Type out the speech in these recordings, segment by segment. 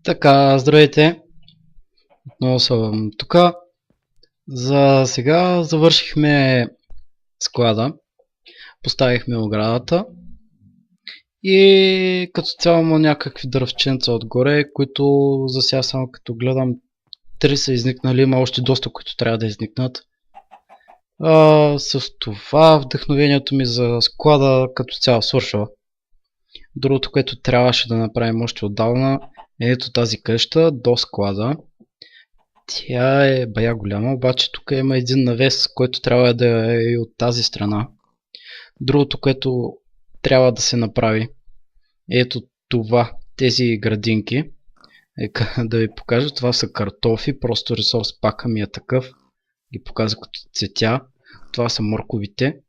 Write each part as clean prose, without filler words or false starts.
Така, здравейте! Отново съм тук. За сега завършихме склада, поставихме оградата и като цяло има някакви дървченца отгоре, които за сега само като гледам 3 са изникнали, има още доста, които трябва да изникнат. С това вдъхновението ми за склада като цяло свършва. Другото, което трябваше да направим още отдавна е ето тази къща до склада. Тя е бая голяма, обаче тук има един навес, който трябва да е и от тази страна. Другото, което трябва да се направи е ето това, тези градинки. Да ви покажа, това са картофи, просто ресурс пака ми е такъв. Ги показва като цветя. Това са морковите.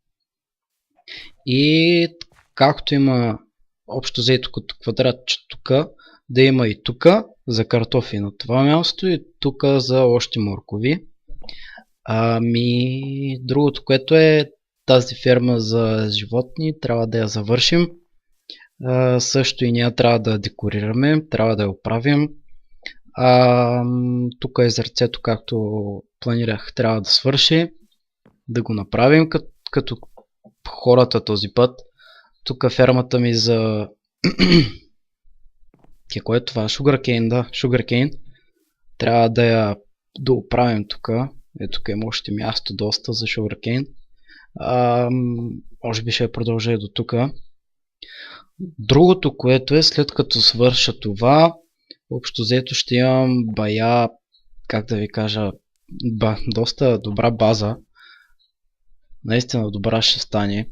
И както има общо взето като квадратче тук, да има и тук за картофи на това място и тук за още моркови. Другото, което е тази ферма за животни, трябва да я завършим. Също и ние трябва да декорираме, трябва да я оправим. Тук езерцето, както планирах, трябва да свърши. Да го направим като хората този път. Тук фермата ми за... Какво е това? Sugarcane, да, Sugarcane. Трябва да я оправим тук. Тук има още място доста за Sugarcane. Може би ще я продължа и до тук. Другото, което е, след като свърша това, общо взето ще имам бая, как да ви кажа, доста добра база. Наистина добра ще стане.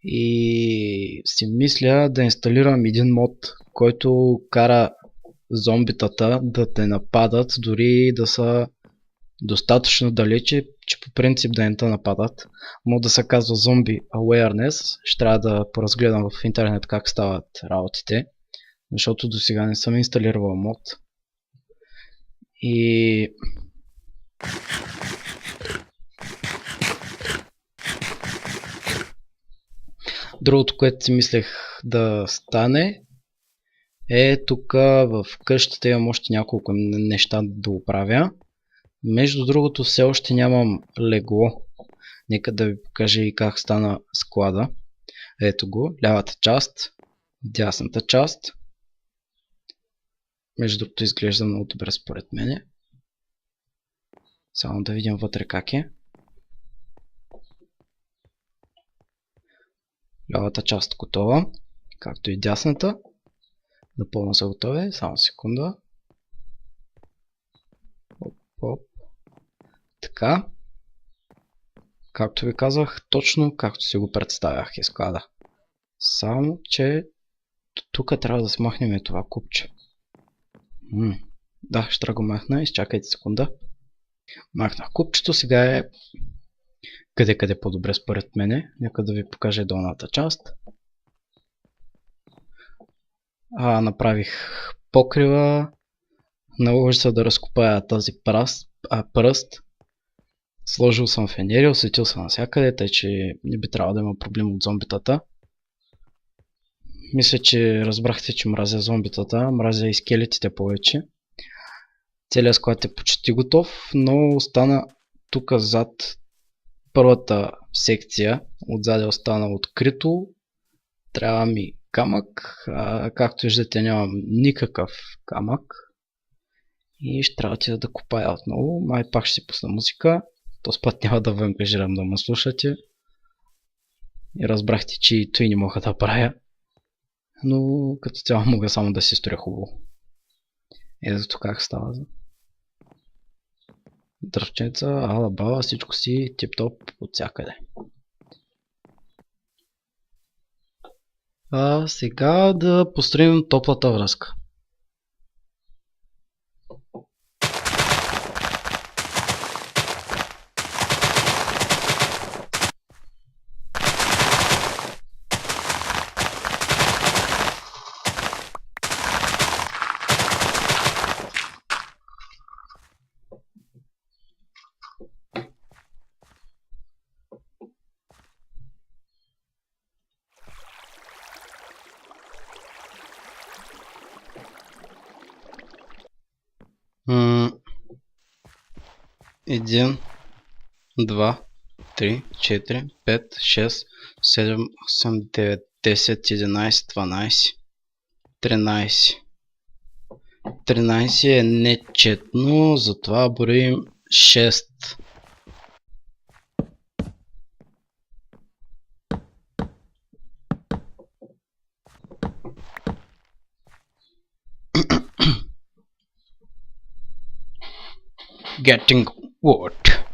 И си мисля да инсталирам един мод, който кара зомбитата да те нападат, дори да са достатъчно далече, че по принцип да не те нападат. Мод да се казва Zombie Awareness. Ще трябва да поразгледам в интернет как стават работите, защото до сега не съм инсталирал мод. И... Другото, което си мислех да стане е тук в къщата имам още няколко неща да оправя. Между другото все още нямам легло. Нека да ви покажа и как стана склада. Ето го, лявата част, дясната част. Между другото изглежда много добре според мене. Само да видим вътре как е. Лявата част готова, както и дясната. Напълно са готови, само секунда. Оп. Така. Както ви казах, точно както си го представях и склада. Само, че тук трябва да смахнем това купче. Да, ще го махна, изчакайте секунда. Махнах купчето, сега е къде по-добре според мене. Нека да ви покажа долната част. Направих покрива. Наложи се да разкопая този пръст. Сложил съм фенери, осветил съм навсякъде, тъй че не би трябвало да има проблем от зомбитата. Мисля, че разбрахте, че мразя зомбитата, мразя и скелетите повече. Целият склад е почти готов, но остана тук зад първата секция. Отзаде остана открито. Трябва ми камък. Както виждате, нямам никакъв камък. И ще трябва да копая отново. Май пак ще си пусна музика. Този път няма да ви ангажирам да ме слушате. И разбрахте, че и той не мога да правя. Но като цяло мога само да си сторя хубаво. Ето как става. Дръвченца, ала-бала, всичко си тип-топ от всякъде. Сега да построим топлата връзка. 1, 2, 3, 4, 5, 6, 7, 8, 9, 10, 11, 12, 13. 13 е нечетно, затова броим 6. Getting what?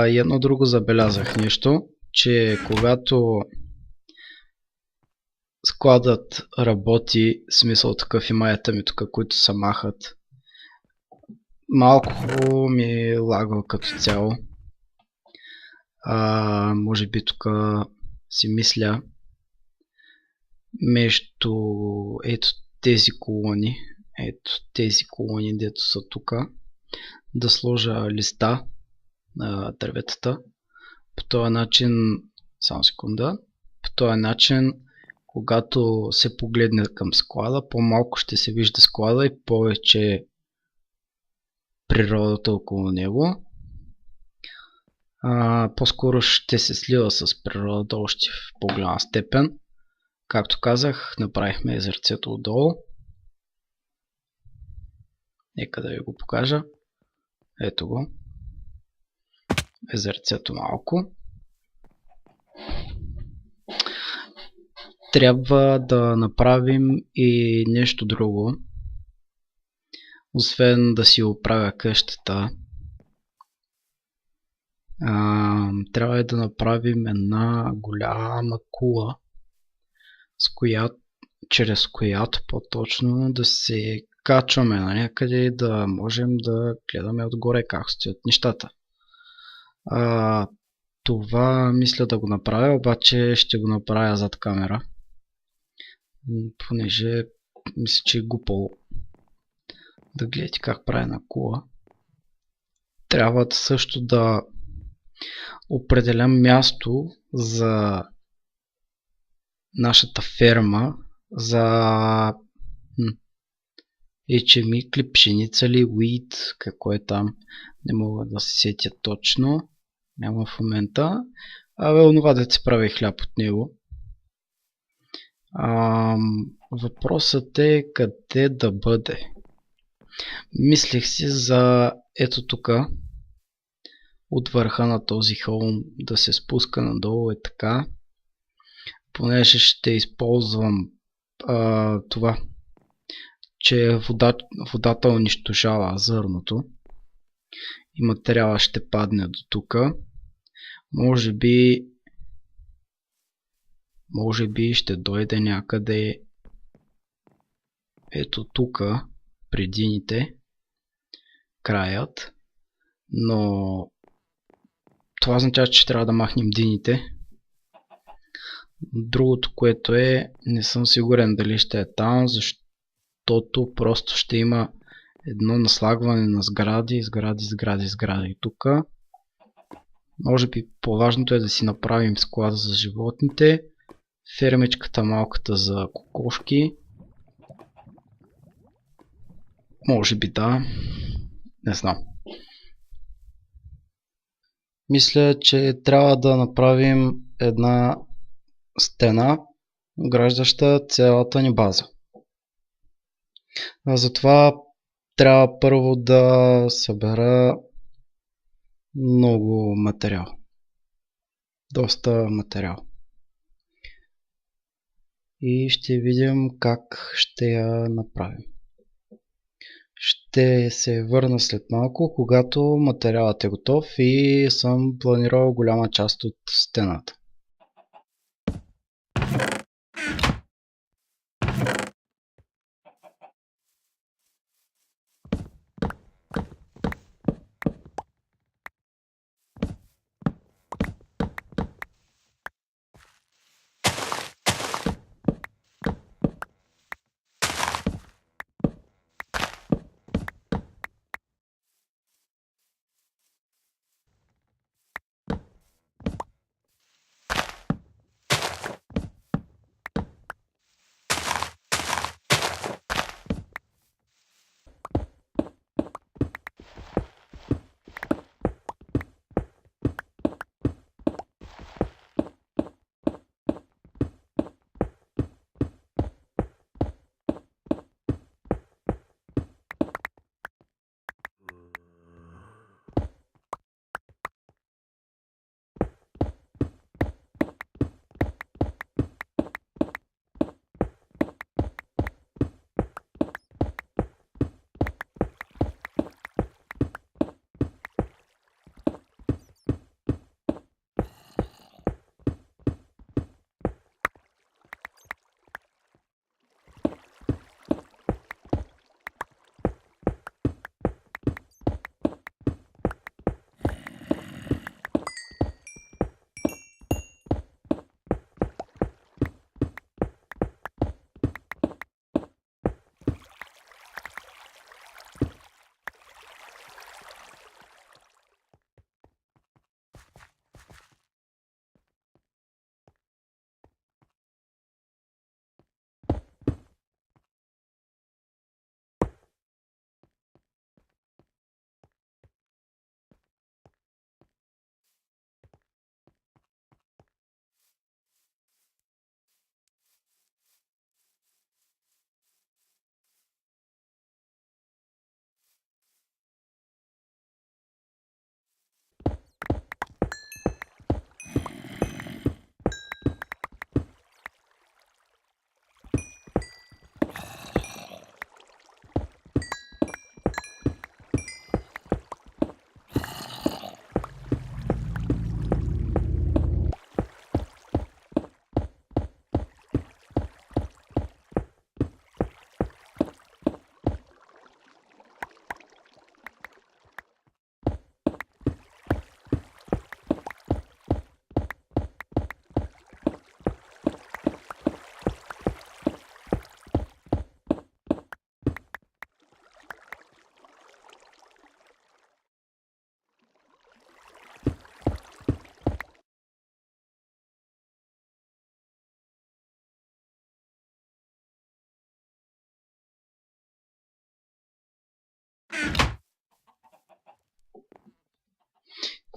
И едно друго забелязах нещо, че когато складът работи, смисъл такъв има етами тук, които се махат, малко ми лагва като цяло. Може би тук си мисля между ето тези колони, дето са тук, да сложа листа на дърветата. По този начин, само секунда, по този начин, когато се погледне към склада, по-малко ще се вижда склада и повече природата около него. По-скоро ще се слива с природата още в по-голяма степен. Както казах, направихме езерцето отдолу. Нека да ви го покажа. Ето го. Езерцето малко. Трябва да направим и нещо друго. Освен да си оправя къщата. Трябва да направим една голяма кула, чрез която по-точно да се качваме на някъде и да можем да гледаме отгоре как стоят нещата. Това мисля да го направя, обаче ще го направя зад камера, понеже мисля, че е глупо да гледате как правя на кула. Трябва също да определям място за нашата ферма, за ечемик, пшеница ли, уит, какво е там, не мога да се сетя точно, няма в момента. Онова да се прави хляб от него. Въпросът е къде да бъде. Мислех си за ето тук, от върха на този хълм да се спуска надолу и така, понеже ще използвам това, че водата унищожава зърното и материала ще падне до тук. Може би ще дойде някъде ето тук, при дините, краят, но това означава, че трябва да махнем дините. Другото, което не съм сигурен дали ще е там, защото просто ще има едно наслагване на сгради тук. Може би по-важното е да си направим склада за животните, фермичката малката за кокошки. Може би да, не знам. Мисля, че трябва да направим една стена, ограждаща цялата ни база. Затова трябва първо да събера много материал. Доста материал. И ще видим как ще я направим. Ще се върна след малко, когато материалът е готов и съм планирал голяма част от стената.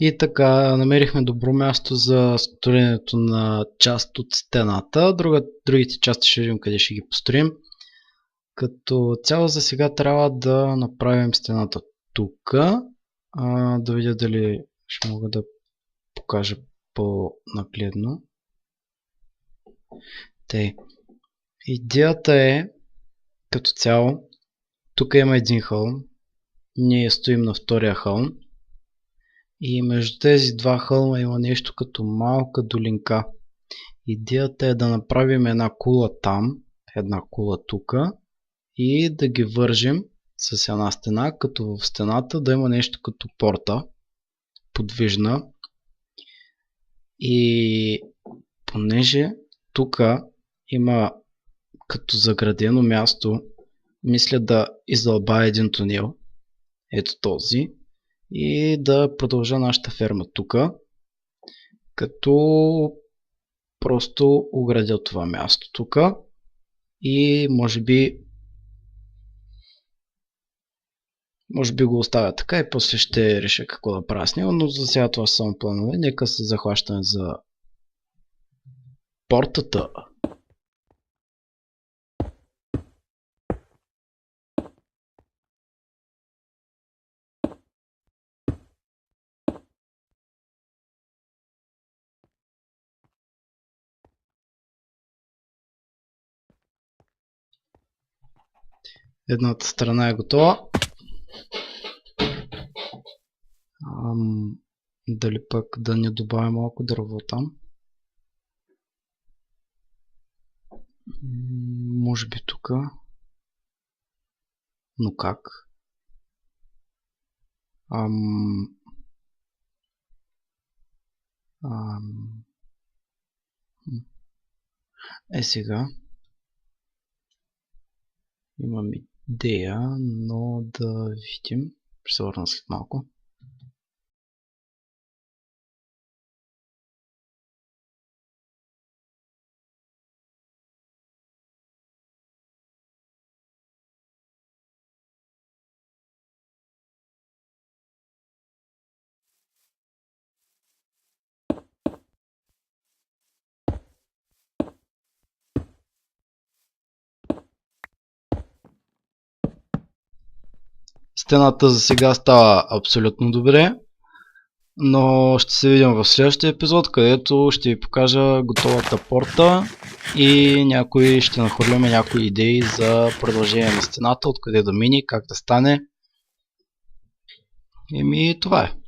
И така, намерихме добро място за строенето на част от стената. Другите части ще видим къде ще ги построим. Като цяло за сега трябва да направим стената тук. Да видя дали ще мога да покажа по-нагледно. Идеята е, като цяло, тук има един хълм. Ние стоим на втория хълм. И между тези два хълма има нещо като малка долинка. Идеята е да направим една кула там, една кула тук и да ги вържим с една стена, като в стената да има нещо като порта, подвижна. И понеже тук има като заградено място, мисля да издълбая един тунел, ето този, и да продължа нашата ферма тук, като просто оградя това място тук и може би го оставя така и после ще реша какво да правя с него, но за сега това са само планове. Нека се захващаме за портата. Едната страна е готова. Дали пък да не добавя малко дърво там? Може би тук. Но как? Сега. Имам идея, но да видим. Ще се върна след малко. Стената за сега става абсолютно добре, но ще се видим в следващия епизод, където ще ви покажа готовата порта и ще нахвърляме някои идеи за продължение на стената, откъде да мине, как да стане. Това е.